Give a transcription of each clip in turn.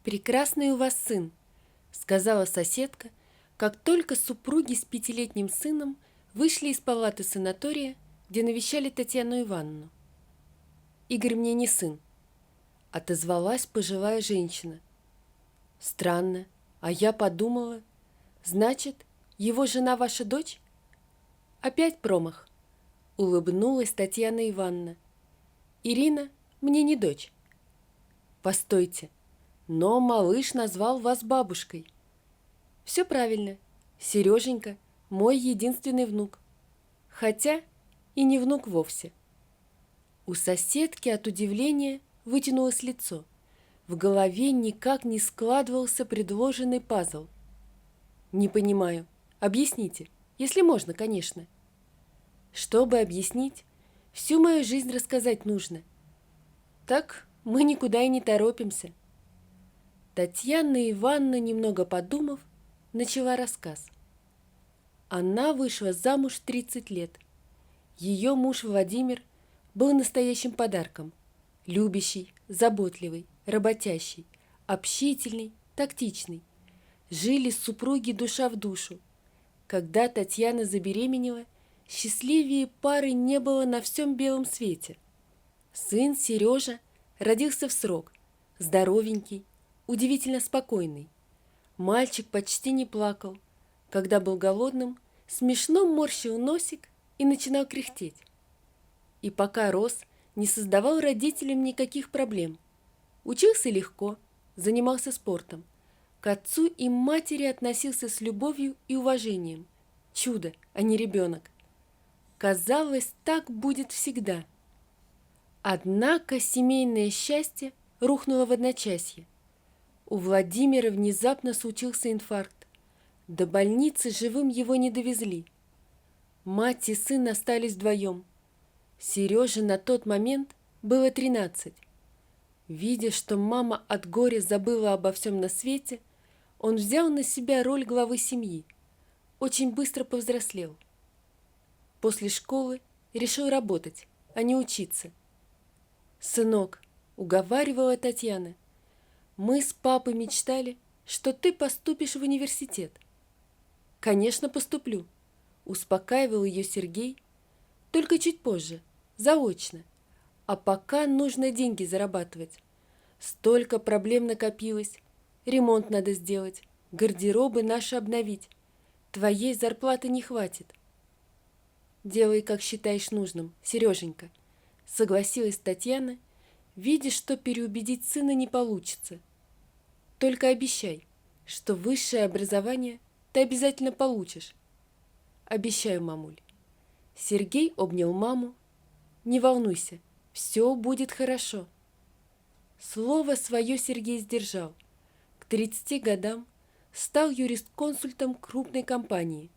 «Прекрасный у вас сын», — сказала соседка, как только супруги с 5-летним сыном вышли из палаты санатория, где навещали Татьяну Ивановну. «Игорь мне не сын», — отозвалась пожилая женщина. «Странно, а я подумала, значит, его жена ваша дочь?» «Опять промах», — улыбнулась Татьяна Ивановна. «Ирина мне не дочь». «Постойте, но малыш назвал вас бабушкой». «Все правильно. Сереженька – мой единственный внук. Хотя и не внук вовсе». У соседки от удивления вытянулось лицо. В голове никак не складывался предложенный пазл. «Не понимаю. Объясните, если можно, конечно». «Чтобы объяснить, всю мою жизнь рассказать нужно. Так мы никуда и не торопимся». Татьяна Ивановна, немного подумав, начала рассказ. Она вышла замуж в 30 лет. Ее муж Владимир был настоящим подарком. Любящий, заботливый, работящий, общительный, тактичный. Жили супруги душа в душу. Когда Татьяна забеременела, счастливее пары не было на всем белом свете. Сын Сережа родился в срок, здоровенький, удивительно спокойный. Мальчик почти не плакал. Когда был голодным, смешно морщил носик и начинал кряхтеть. И пока рос, не создавал родителям никаких проблем. Учился легко, занимался спортом. К отцу и матери относился с любовью и уважением. Чудо, а не ребенок. Казалось, так будет всегда. Однако семейное счастье рухнуло в одночасье. У Владимира внезапно случился инфаркт. До больницы живым его не довезли. Мать и сын остались вдвоем. Сереже на тот момент было 13. Видя, что мама от горя забыла обо всем на свете, он взял на себя роль главы семьи. Очень быстро повзрослел. После школы решил работать, а не учиться. «Сынок», — уговаривала Татьяна, — «мы с папой мечтали, что ты поступишь в университет». «Конечно, поступлю», — успокаивал ее Сергей, «только чуть позже, заочно. А пока нужно деньги зарабатывать. Столько проблем накопилось, ремонт надо сделать, гардеробы наши обновить. Твоей зарплаты не хватит». «Делай, как считаешь нужным, Сереженька», — согласилась Татьяна, видя, что переубедить сына не получится. «Только обещай, что высшее образование ты обязательно получишь». «Обещаю, мамуль». Сергей обнял маму. «Не волнуйся, все будет хорошо». Слово свое Сергей сдержал. К 30 годам стал юрисконсультом крупной компании.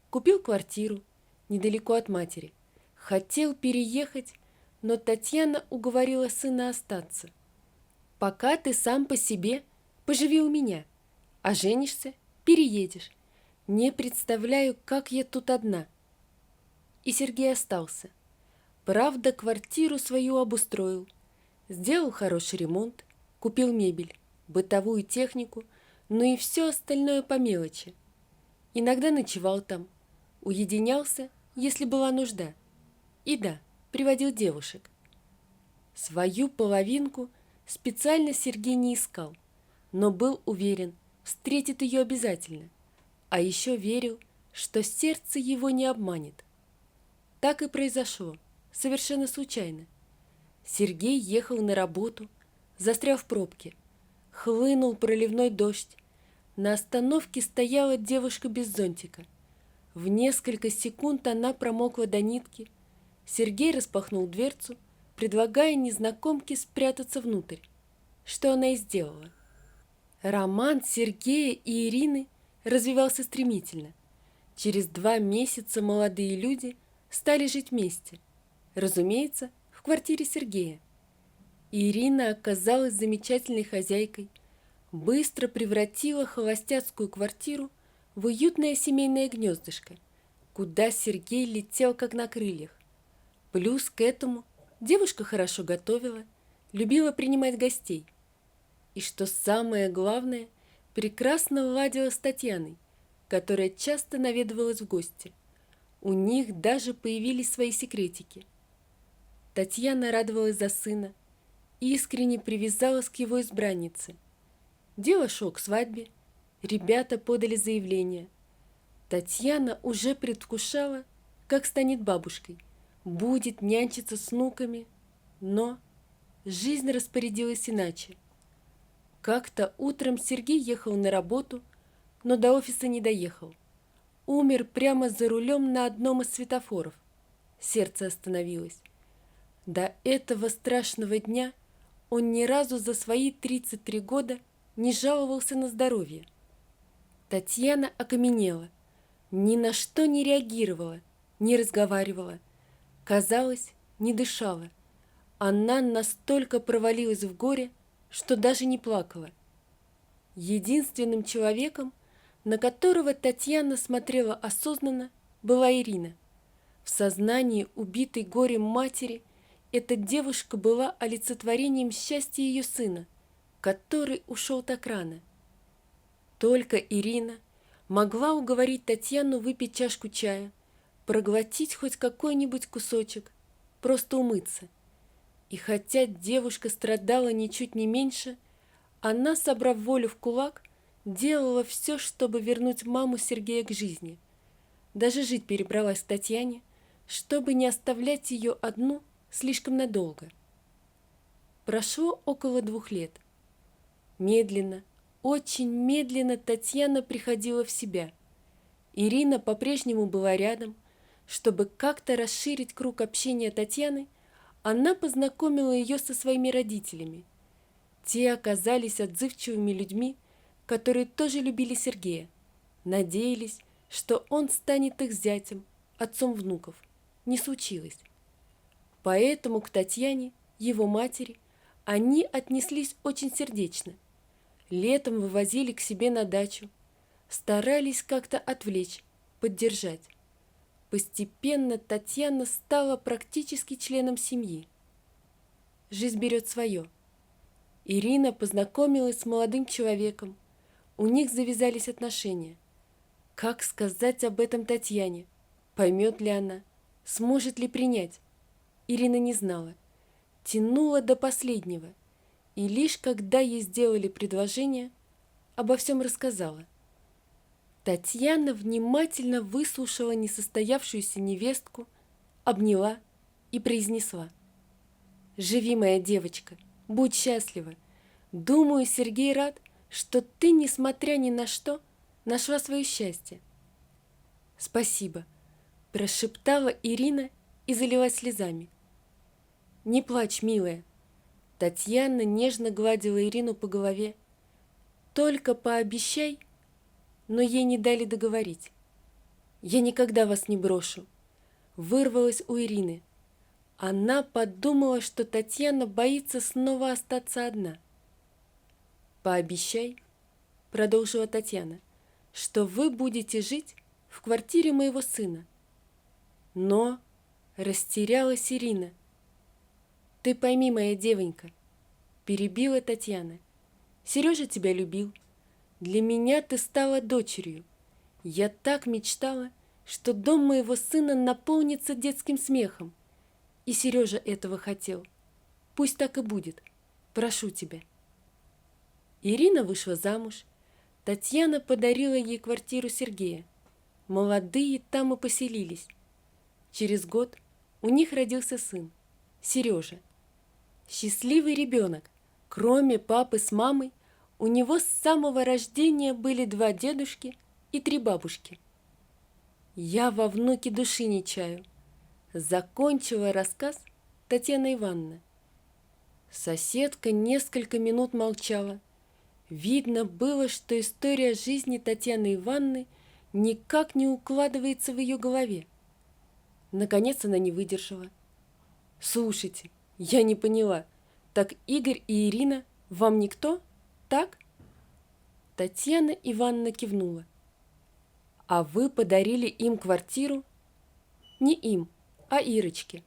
Купил квартиру недалеко от матери. Хотел переехать, но Татьяна уговорила сына остаться. «Пока ты сам по себе, поживи у меня, а женишься, переедешь. Не представляю, как я тут одна». И Сергей остался. Правда, квартиру свою обустроил. Сделал хороший ремонт, купил мебель, бытовую технику, но и все остальное по мелочи. Иногда ночевал там, уединялся, если была нужда. И да, приводил девушек. Свою половинку специально Сергей не искал, но был уверен, встретит ее обязательно. А еще верил, что сердце его не обманет. Так и произошло, совершенно случайно. Сергей ехал на работу, застрял в пробке. Хлынул проливной дождь. На остановке стояла девушка без зонтика. В несколько секунд она промокла до нитки. Сергей распахнул дверцу, предлагая незнакомке спрятаться внутрь, что она и сделала. Роман Сергея и Ирины развивался стремительно. Через 2 месяца молодые люди стали жить вместе. Разумеется, в квартире Сергея. Ирина оказалась замечательной хозяйкой, быстро превратила холостяцкую квартиру в уютное семейное гнездышко, куда Сергей летел как на крыльях. Плюс к этому девушка хорошо готовила, любила принимать гостей. И что самое главное, прекрасно ладила с Татьяной, которая часто наведывалась в гости. У них даже появились свои секретики. Татьяна радовалась за сына, искренне привязалась к его избраннице. Дело шло к свадьбе, ребята подали заявление. Татьяна уже предвкушала, как станет бабушкой, будет нянчиться с внуками, но жизнь распорядилась иначе. Как-то утром Сергей ехал на работу, но до офиса не доехал. Умер прямо за рулем на одном из светофоров. Сердце остановилось. До этого страшного дня он ни разу за свои 33 года не жаловался на здоровье. Татьяна окаменела, ни на что не реагировала, не разговаривала. Казалось, не дышала. Она настолько провалилась в горе, что даже не плакала. Единственным человеком, на которого Татьяна смотрела осознанно, была Ирина. В сознании убитой горем матери эта девушка была олицетворением счастья ее сына, который ушел так рано. Только Ирина могла уговорить Татьяну выпить чашку чая, проглотить хоть какой-нибудь кусочек, просто умыться. И хотя девушка страдала ничуть не меньше, она, собрав волю в кулак, делала все, чтобы вернуть маму Сергея к жизни. Даже жить перебралась к Татьяне, чтобы не оставлять ее одну слишком надолго. Прошло около 2 лет. Медленно, очень медленно Татьяна приходила в себя. Ирина по-прежнему была рядом. Чтобы как-то расширить круг общения Татьяны, она познакомила ее со своими родителями. Те оказались отзывчивыми людьми, которые тоже любили Сергея, надеялись, что он станет их зятем, отцом внуков. Не случилось. Поэтому к Татьяне, его матери, они отнеслись очень сердечно. Летом вывозили к себе на дачу, старались как-то отвлечь, поддержать. Постепенно Татьяна стала практически членом семьи. Жизнь берет свое. Ирина познакомилась с молодым человеком. У них завязались отношения. Как сказать об этом Татьяне? Поймет ли она? Сможет ли принять? Ирина не знала. Тянула до последнего. И лишь когда ей сделали предложение, обо всем рассказала. Татьяна внимательно выслушала несостоявшуюся невестку, обняла и произнесла: «Живи, моя девочка, будь счастлива. Думаю, Сергей рад, что ты, несмотря ни на что, нашла свое счастье». «Спасибо», – прошептала Ирина и залилась слезами. «Не плачь, милая». Татьяна нежно гладила Ирину по голове. «Только пообещай». Но ей не дали договорить. «Я никогда вас не брошу», – вырвалась у Ирины. Она подумала, что Татьяна боится снова остаться одна. «Пообещай», – продолжила Татьяна, – «что вы будете жить в квартире моего сына». Но растерялась Ирина. «Ты пойми, моя девонька», – перебила Татьяна, – «Сережа тебя любил. Для меня ты стала дочерью. Я так мечтала, что дом моего сына наполнится детским смехом. И Сережа этого хотел. Пусть так и будет. Прошу тебя». Ирина вышла замуж. Татьяна подарила ей квартиру Сергея. Молодые там и поселились. Через год у них родился сын, Сережа. Счастливый ребенок. Кроме папы с мамой, у него с самого рождения были 2 дедушки и 3 бабушки. «Я во внуке души не чаю», – закончила рассказ Татьяна Ивановна. Соседка несколько минут молчала. Видно было, что история жизни Татьяны Ивановны никак не укладывается в ее голове. Наконец она не выдержала. «Слушайте, я не поняла, так Игорь и Ирина вам никто? Так?» Татьяна Ивановна кивнула. «А вы подарили им квартиру?» «Не им, а Ирочке».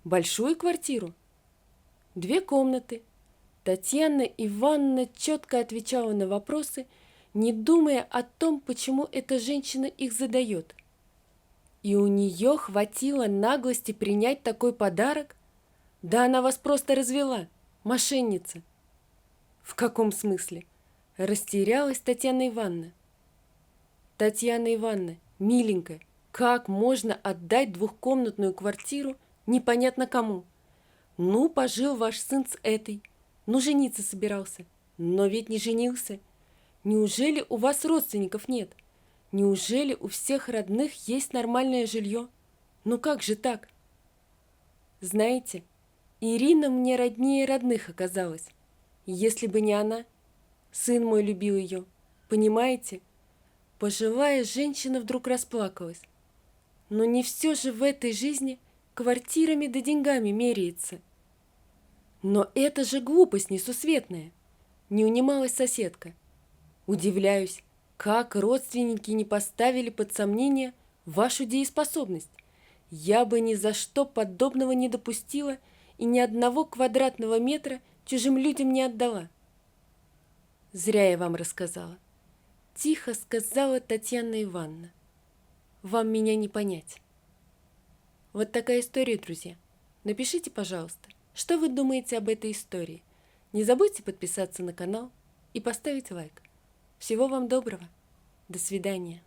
«Большую квартиру?» 2 комнаты. Татьяна Ивановна четко отвечала на вопросы, не думая о том, почему эта женщина их задает. И у нее хватило наглости принять такой подарок? Да она вас просто развела, мошенница. В каком смысле? Растерялась Татьяна Ивановна. Татьяна Ивановна, миленькая, как можно отдать двухкомнатную квартиру непонятно кому? Ну, пожил ваш сын с этой, ну, жениться собирался, но ведь не женился. Неужели у вас родственников нет? Неужели у всех родных есть нормальное жилье? Ну как же так? Знаете, Ирина мне роднее родных оказалась. Если бы не она, сын мой любил ее. Понимаете? Пожилая женщина вдруг расплакалась. Но не все же в этой жизни квартирами да деньгами меряется. Но это же глупость несусветная, не унималась соседка. Удивляюсь, как родственники не поставили под сомнение вашу дееспособность. Я бы ни за что подобного не допустила и ни одного квадратного метра чужим людям не отдала. Зря я вам рассказала. Тихо сказала Татьяна Ивановна. Вам меня не понять. Вот такая история, друзья. Напишите, пожалуйста, что вы думаете об этой истории. Не забудьте подписаться на канал и поставить лайк. Всего вам доброго. До свидания.